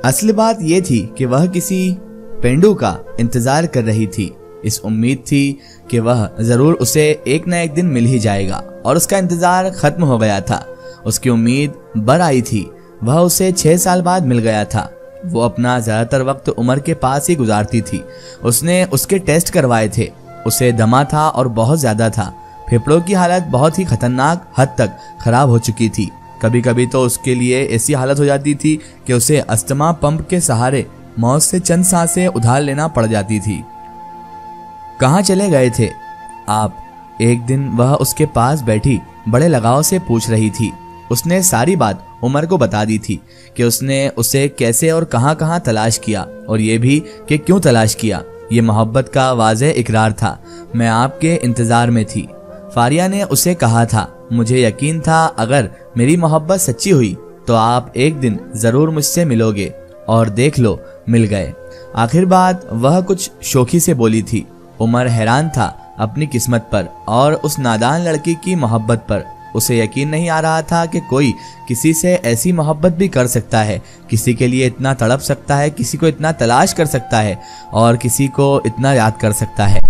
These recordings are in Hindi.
असली बात ये थी कि वह किसी पेंडू का इंतजार कर रही थी। इस उम्मीद थी कि वह जरूर उसे एक न एक दिन मिल ही जाएगा, और उसका इंतजार खत्म हो गया था। उसकी उम्मीद बर आई थी। वह उसे 6 साल बाद मिल गया था। वो अपना ज्यादातर वक्त उमर के पास ही गुजारती थी। उसने उसके टेस्ट करवाए थे। उसे दमा था और बहुत ज्यादा था। फेफड़ों की हालत बहुत ही खतरनाक हद तक खराब हो चुकी थी। कभी कभी तो उसके लिए ऐसी हालत हो जाती थी कि उसे अस्थमा पंप के सहारे मौत से चंद सांसें उधार लेना पड़ जाती थी। कहाँ चले गए थे आप? एक दिन वह उसके पास बैठी बड़े लगाव से पूछ रही थी। उसने सारी बात उमर को बता दी थी कि उसने उसे कैसे और कहां कहां तलाश किया, और ये भी कि क्यों तलाश किया। ये मोहब्बत का वाज़ेह इकरार था। मैं आपके इंतजार में थी। फारिया ने उसे कहा था, मुझे यकीन था अगर मेरी मोहब्बत सच्ची हुई तो आप एक दिन जरूर मुझसे मिलोगे, और देख लो मिल गए। आखिर बात वह कुछ शोखी से बोली थी। उमर हैरान था अपनी किस्मत पर और उस नादान लड़की की मोहब्बत पर। उसे यकीन नहीं आ रहा था कि कोई किसी से ऐसी मोहब्बत भी कर सकता है, किसी के लिए इतना तड़प सकता है, किसी को इतना तलाश कर सकता है और किसी को इतना याद कर सकता है।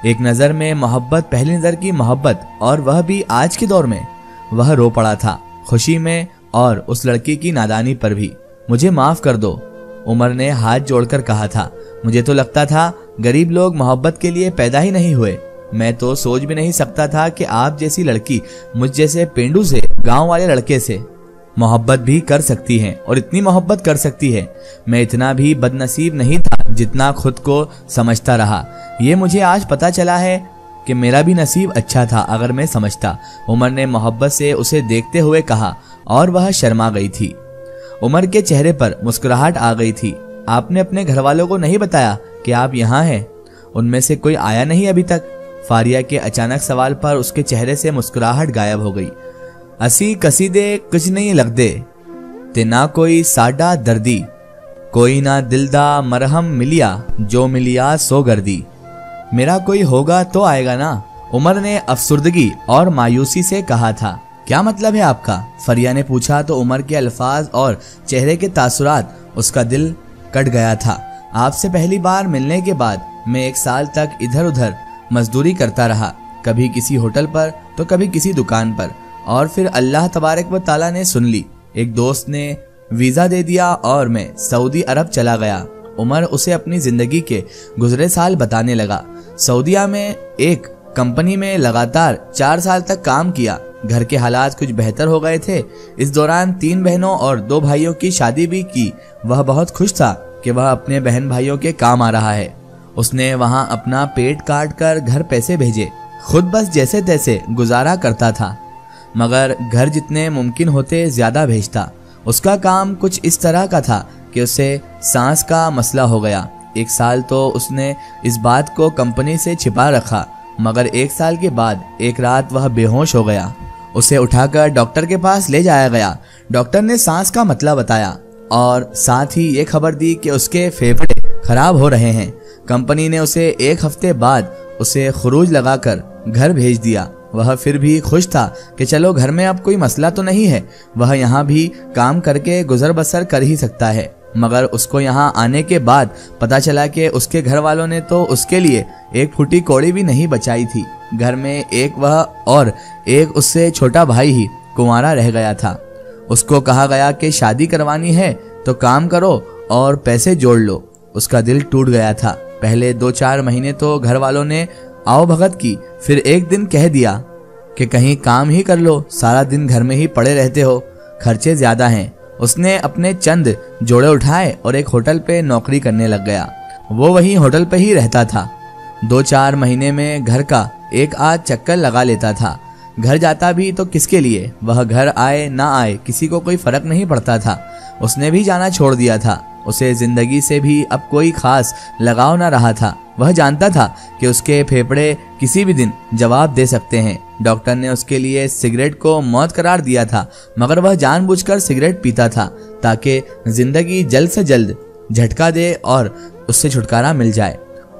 एक नज़र में मोहब्बत, पहली नज़र की मोहब्बत, और वह भी आज के दौर में। वह रो पड़ा था, खुशी में और उस लड़की की नादानी पर भी। मुझे माफ कर दो, उमर ने हाथ जोड़कर कहा था। मुझे तो लगता था गरीब लोग मोहब्बत के लिए पैदा ही नहीं हुए। मैं तो सोच भी नहीं सकता था कि आप जैसी लड़की मुझ जैसे पेंडू से, गांव वाले लड़के से मोहब्बत भी कर सकती है, और इतनी मोहब्बत कर सकती है। मैं इतना भी बदनसीब नहीं था जितना खुद को समझता रहा। ये मुझे आज पता चला है कि मेरा भी नसीब अच्छा था अगर मैं समझता। उमर ने मोहब्बत से उसे देखते हुए कहा, और वह शर्मा गई थी। उमर के चेहरे पर मुस्कुराहट आ गई थी। आपने अपने घर वालों को नहीं बताया कि आप यहाँ हैं? उनमें से कोई आया नहीं अभी तक? फारिया के अचानक सवाल पर उसके चेहरे से मुस्कुराहट गायब हो गई। असी कसीदे कुछ नहीं लगदे ते ना कोई साडा दर्दी, कोई ना दिलदा मरहम मिलिया, जो मिलिया सो गर्दी। मेरा कोई होगा तो आएगा ना? उमर ने अफसुर्दगी और मायूसी से कहा था। क्या मतलब है आपका? फरिया ने पूछा तो उमर के अल्फाज और चेहरे के तासुरात उसका दिल कट गया था। आपसे पहली बार मिलने के बाद मैं 1 साल तक इधर उधर मजदूरी करता रहा, कभी किसी होटल पर तो कभी किसी दुकान पर, और फिर अल्लाह तबारक व ताला ने सुन ली। एक दोस्त ने वीजा दे दिया और मैं सऊदी अरब चला गया। उमर उसे अपनी जिंदगी के गुजरे साल बताने लगा। सऊदीया में एक कंपनी में लगातार 4 साल तक काम किया। घर के हालात कुछ बेहतर हो गए थे। इस दौरान 3 बहनों और 2 भाइयों की शादी भी की। वह बहुत खुश था कि वह अपने बहन भाइयों के काम आ रहा है। उसने वहां अपना पेट काट कर घर पैसे भेजे। खुद बस जैसे तैसे गुजारा करता था, मगर घर जितने मुमकिन होते ज्यादा भेजता। उसका काम कुछ इस तरह का था कि उसे सांस का मसला हो गया। 1 साल तो उसने इस बात को कंपनी से छिपा रखा, मगर 1 साल के बाद एक रात वह बेहोश हो गया। उसे उठाकर डॉक्टर के पास ले जाया गया। डॉक्टर ने सांस का मतलब बताया और साथ ही ये खबर दी कि उसके फेफड़े खराब हो रहे हैं। कंपनी ने उसे 1 हफ्ते बाद उसे खरूज लगाकर घर भेज दिया। वह फिर भी खुश था कि चलो घर में अब कोई मसला तो नहीं है, वह यहाँ भी काम करके गुजर बसर कर ही सकता है। मगर उसको यहाँ आने के बाद पता चला कि उसके घर वालों ने तो उसके लिए 1 फूटी कौड़ी भी नहीं बचाई थी। घर में एक वह और एक उससे छोटा भाई ही कुंवारा रह गया था। उसको कहा गया कि शादी करवानी है तो काम करो और पैसे जोड़ लो। उसका दिल टूट गया था। पहले 2-4 महीने तो घर वालों ने आओ भगत की, फिर एक दिन कह दिया कि कहीं काम ही कर लो, सारा दिन घर में ही पड़े रहते हो, खर्चे ज्यादा हैं। उसने अपने चंद जोड़े उठाए और एक होटल पे नौकरी करने लग गया। वो वहीं होटल पे ही रहता था। 2-4 महीने में घर का एक आध चक्कर लगा लेता था। घर जाता भी तो किसके लिए? वह घर आए ना आए किसी को कोई फर्क नहीं पड़ता था। उसने भी जाना छोड़ दिया था। उसे जिंदगी से भी अब कोई खास लगाव न रहा था। वह जानता था कि उसके फेफड़े किसी भी दिन जवाब दे सकते हैं। डॉक्टर ने उसके लिए सिगरेट को मौत करार दिया था, मगर वह जानबूझकर सिगरेट पीता था ताकि जिंदगी जल्द से जल्द झटका दे और उससे छुटकारा मिल जाए।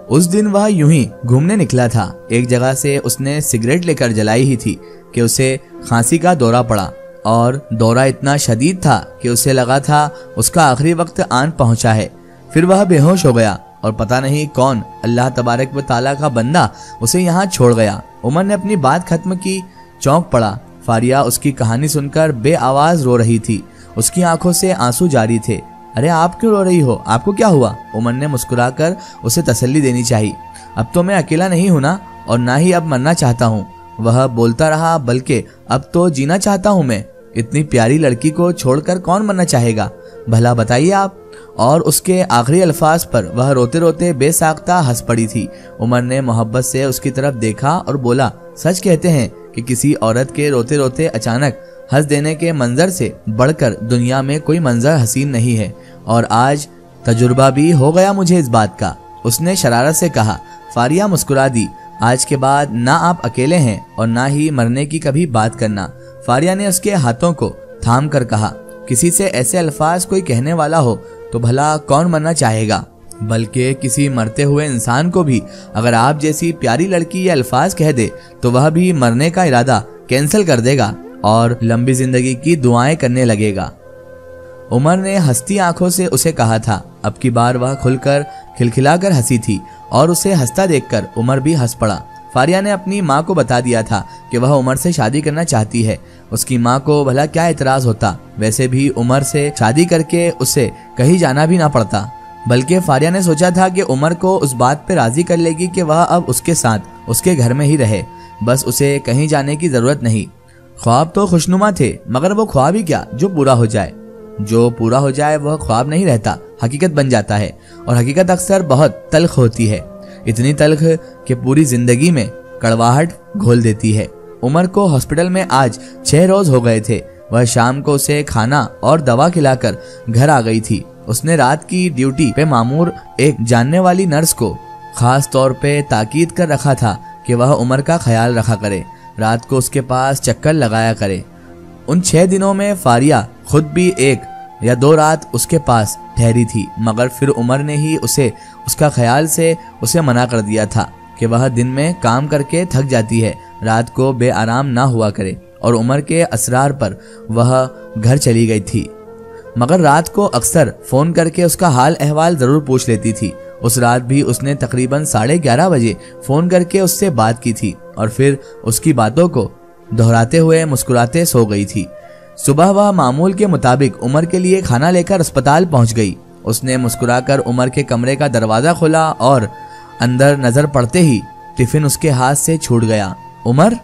उस दिन वह यूं ही घूमने निकला था। एक जगह से उसने सिगरेट लेकर जलाई ही थी कि उसे खांसी का दौरा पड़ा। और दौरा इतना शदीद था कि उसे लगा था उसका आखिरी वक्त आन पहुंचा है। फिर वह बेहोश हो गया और पता नहीं कौन अल्लाह तबारक व ताला का बंदा उसे यहाँ छोड़ गया। उमर ने अपनी बात खत्म की, चौंक पड़ा। फारिया उसकी कहानी सुनकर बेआवाज रो रही थी, उसकी आंखों से आंसू जारी थे। अरे आप क्यों रो रही हो, आपको क्या हुआ? उमर ने मुस्कुराकर उसे तसल्ली देनी चाहिए। अब तो मैं अकेला नहीं हूं ना, और ना ही अब मरना चाहता हूँ, वह बोलता रहा, बल्कि अब तो जीना चाहता हूँ मैं। इतनी प्यारी लड़की को छोड़कर कौन मरना चाहेगा, भला बताइए आप। और उसके आखिरी अल्फाज पर वह रोते रोते बेसाख्ता हंस पड़ी थी। उमर ने मोहब्बत से उसकी तरफ देखा और बोला, सच कहते हैं कि किसी औरत के रोते रोते अचानक हंस देने के मंजर से बढ़कर दुनिया में कोई मंजर हसीन नहीं है, और आज तजुर्बा भी हो गया मुझे इस बात का, उसने शरारत से कहा। फारिया मुस्कुरा दी। आज के बाद ना आप अकेले हैं और ना ही मरने की कभी बात करना। फारिया ने उसके हाथों को थाम कर कहा, किसी से ऐसे अल्फाज कोई कहने वाला हो तो भला कौन मरना चाहेगा, बल्कि किसी मरते हुए इंसान को भी अगर आप जैसी प्यारी लड़की ये अल्फाज कह दे तो वह भी मरने का इरादा कैंसिल कर देगा और लंबी जिंदगी की दुआएं करने लगेगा। उमर ने हंसती आंखों से उसे कहा था। अब की बार वह खुलकर खिलखिलाकर हंसी थी और उसे हंसता देखकर उमर भी हंस पड़ा। फारिया ने अपनी माँ को बता दिया था कि वह उमर से शादी करना चाहती है। उसकी माँ को भला क्या एतराज होता, वैसे भी उमर से शादी करके उसे कहीं जाना भी ना पड़ता। बल्कि फारिया ने सोचा था कि उमर को उस बात पे राजी कर लेगी कि वह अब उसके साथ उसके घर में ही रहे, बस उसे कहीं जाने की जरूरत नहीं। ख्वाब तो खुशनुमा थे, मगर वो ख्वाब ही क्या जो पूरा हो जाए। जो पूरा हो जाए वह ख्वाब नहीं रहता, हकीकत बन जाता है, और हकीकत अक्सर बहुत तल्ख होती है, इतनी तल्ख कि पूरी जिंदगी में कड़वाहट घोल देती है। उमर को हॉस्पिटल में आज 6 रोज हो गए थे। वह शाम को उसे खाना और दवा खिलाकर घर आ गई थी। उसने रात की ड्यूटी पे मामूर एक जानने वाली नर्स को खास तौर पे ताकीद कर रखा था कि वह उमर का ख्याल रखा करे, रात को उसके पास चक्कर लगाया करे। उन 6 दिनों में फारिया खुद भी 1 या 2 रात उसके पास ठहरी थी, मगर फिर उमर ने ही उसे उसका ख्याल से उसे मना कर दिया था कि वह दिन में काम करके थक जाती है, रात को बेआराम ना हुआ करे, और उमर के असरार पर वह घर चली गई थी। मगर रात को अक्सर फोन करके उसका हाल अहवाल जरूर पूछ लेती थी। उस रात भी उसने तकरीबन 11:30 बजे फोन करके उससे बात की थी और फिर उसकी बातों को दोहराते हुए मुस्कुराते सो गई थी। सुबह वह मामूल के मुताबिक उमर के लिए खाना लेकर अस्पताल पहुंच गई। उसने मुस्कुराकर उमर के कमरे का दरवाजा खोला और अंदर नजर पड़ते ही टिफिन उसके हाथ से छूट गया। उमर,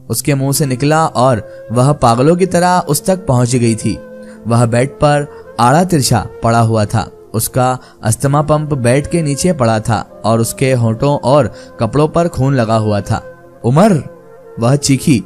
उसके मुंह से निकला और वह पागलों की तरह उस तक पहुंच गई थी। वह बेड पर आड़ा तिरछा पड़ा हुआ था। उसका अस्थमा पंप बेड के नीचे पड़ा था और उसके होंठों और कपड़ों पर खून लगा हुआ था। उमर, वह चीखी,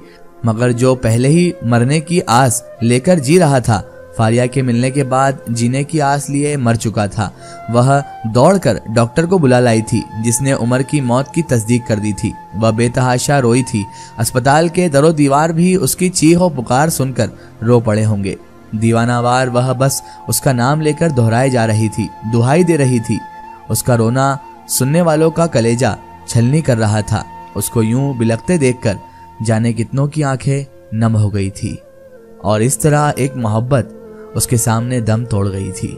मगर जो पहले ही मरने की आस लेकर जी रहा था, फारिया के मिलने के बाद जीने की आस लिए मर चुका था। वह दौड़कर डॉक्टर को बुला लाई थी, जिसने उमर की मौत की तस्दीक कर दी थी। वह बेतहाशा रोई थी। अस्पताल के दरो दीवार भी उसकी चीख और पुकार सुनकर रो पड़े होंगे। दीवानावार वह बस उसका नाम लेकर दोहराए जा रही थी, दुहाई दे रही थी। उसका रोना सुनने वालों का कलेजा छलनी कर रहा था। उसको यूं बिलखते देखकर जाने कितनों की आंखें नम हो गई थी, और इस तरह एक मोहब्बत उसके सामने दम तोड़ गई थी।